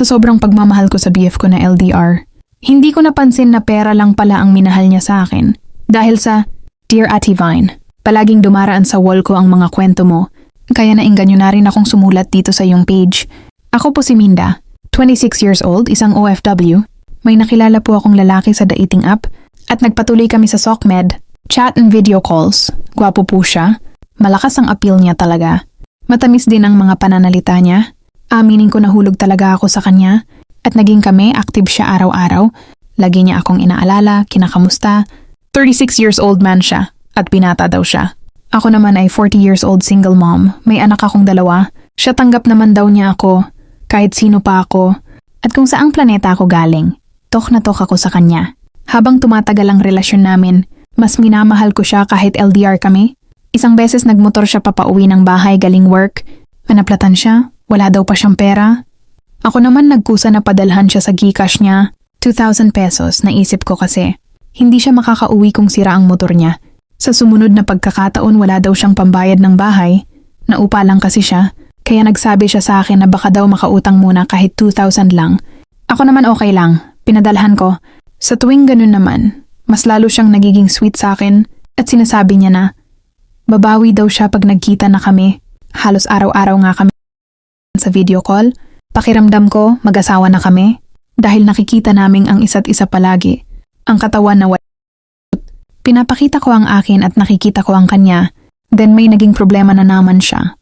sa sobrang pagmamahal ko sa BF ko na LDR. Hindi ko napansin na pera lang pala ang minahal niya sa akin. Dahil sa Dear Ate Vine, palaging dumaraan sa wall ko ang mga kwento mo, kaya nainganyo na rin akong sumulat dito sa iyong page. Ako po si Minda, 26 years old, isang OFW. May nakilala po akong lalaki sa dating app at nagpatuloy kami sa SOCMED, chat and video calls. Gwapo po siya, malakas ang appeal niya talaga. Matamis din ang mga pananalita niya. Aminin ko nahulog talaga ako sa kanya at naging kami, active siya araw-araw. Lagi niya akong inaalala, kinakamusta. 36 years old man siya at binata daw siya. Ako naman ay 40 years old single mom, may anak akong 2. Siya tanggap naman daw niya ako, kahit sino pa ako. At kung saang planeta ako galing, tok na tok ako sa kanya. Habang tumatagal ang relasyon namin, mas minamahal ko siya kahit LDR kami. Isang beses nagmotor siya papauwi ng bahay galing work. Manaplatan siya, wala daw pa siyang pera. Ako naman nagkusa na padalhan siya sa GCash niya, 2,000 pesos, naisip ko kasi. Hindi siya makakauwi kung sira ang motor niya. Sa sumunod na pagkakataon wala daw siyang pambayad ng bahay. Naupa lang kasi siya, kaya nagsabi siya sa akin na baka daw makautang muna kahit 2,000 lang. Ako naman okay lang, pinadalhan ko. Sa tuwing ganun naman, mas lalo siyang nagiging sweet sa akin at sinasabi niya na babawi daw siya pag nagkita na kami. Halos araw-araw nga kami sa video call. Pakiramdam ko mag-asawa na kami dahil nakikita naming ang isa't isa palagi. Ang katawan na pinapakita ko ang akin at nakikita ko ang kanya, then may naging problema na naman siya.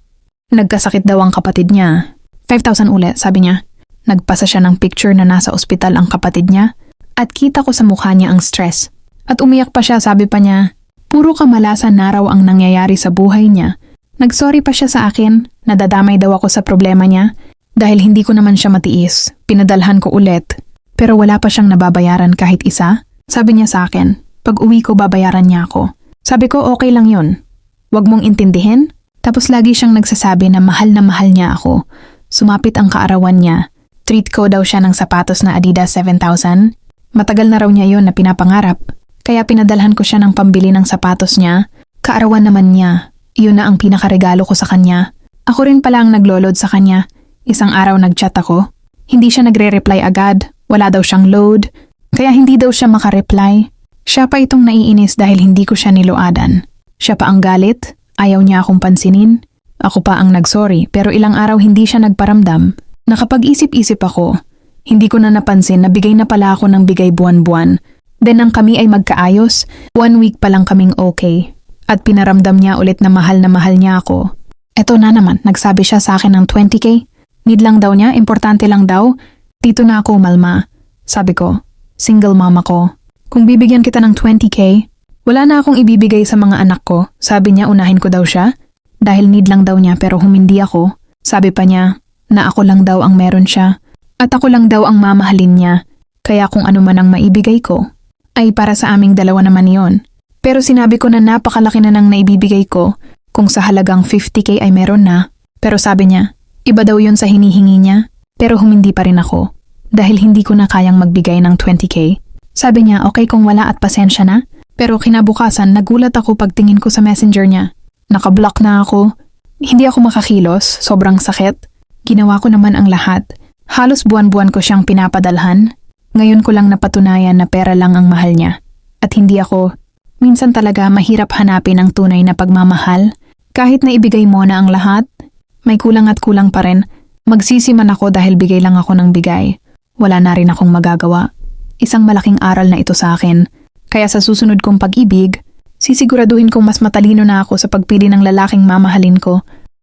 Nagkasakit daw ang kapatid niya. 5,000 ulit, sabi niya. Nagpasa siya ng picture na nasa ospital ang kapatid niya at kita ko sa mukha niya ang stress. At umiyak pa siya, sabi pa niya, puro kamalasan na raw ang nangyayari sa buhay niya. Nagsorry pa siya sa akin, nadadamay daw ako sa problema niya dahil hindi ko naman siya matiis. Pinadalhan ko ulit, pero wala pa siyang nababayaran kahit isa. Sabi niya sa akin, pag uwi ko babayaran niya ako. Sabi ko okay lang yun. Huwag mong intindihin. Tapos lagi siyang nagsasabi na mahal niya ako. Sumapit ang kaarawan niya. Treat ko daw siya ng sapatos na Adidas 7,000. Matagal na raw niya yon na pinapangarap. Kaya pinadalhan ko siya ng pambili ng sapatos niya. Kaarawan naman niya. Iyon na ang pinakaregalo ko sa kanya. Ako rin pala ang naglolod sa kanya. Isang araw nagchat ako. Hindi siya nagre-reply agad. Wala daw siyang load. Kaya hindi daw siya makareply. Siya pa itong naiinis dahil hindi ko siya niluadan. Siya pa ang galit, ayaw niya akong pansinin. Ako pa ang nagsorry pero ilang araw hindi siya nagparamdam. Nakapag-isip-isip ako. Hindi ko na napansin na bigay na pala ako ng bigay buwan-buwan. Then nang kami ay magkaayos, 1 week pa lang kaming okay. At pinaramdam niya ulit na mahal niya ako. Eto na naman, nagsabi siya sa akin ng 20k. Need lang daw niya, importante lang daw. Dito na ako umalma. Sabi ko, single mama ko. Kung bibigyan kita ng 20k, wala na akong ibibigay sa mga anak ko. Sabi niya unahin ko daw siya. Dahil need lang daw niya pero humindi ako. Sabi pa niya na ako lang daw ang meron siya. At ako lang daw ang mamahalin niya. Kaya kung ano man ang maibigay ko, ay para sa aming dalawa naman yon. Pero sinabi ko na napakalaki na nang naibibigay ko kung sa halagang 50k ay meron na. Pero sabi niya, iba daw yon sa hinihingi niya. Pero humindi pa rin ako. Dahil hindi ko na kayang magbigay ng 20k. Sabi niya okay kung wala at pasensya na. Pero kinabukasan nagulat ako pagtingin ko sa messenger niya. Nakablock na ako. Hindi ako makakilos, sobrang sakit. Ginawa ko naman ang lahat. Halos buwan-buwan ko siyang pinapadalhan. Ngayon ko lang napatunayan na pera lang ang mahal niya. At hindi ako. Minsan talaga mahirap hanapin ang tunay na pagmamahal. Kahit na ibigay mo na ang lahat, may kulang at kulang pa rin. Magsisi man ako dahil bigay lang ako ng bigay. Wala na rin akong magagawa. Isang malaking aral na ito sa akin. Kaya sa susunod kong pag-ibig, sisiguraduhin kong mas matalino na ako sa pagpili ng lalaking mamahalin ko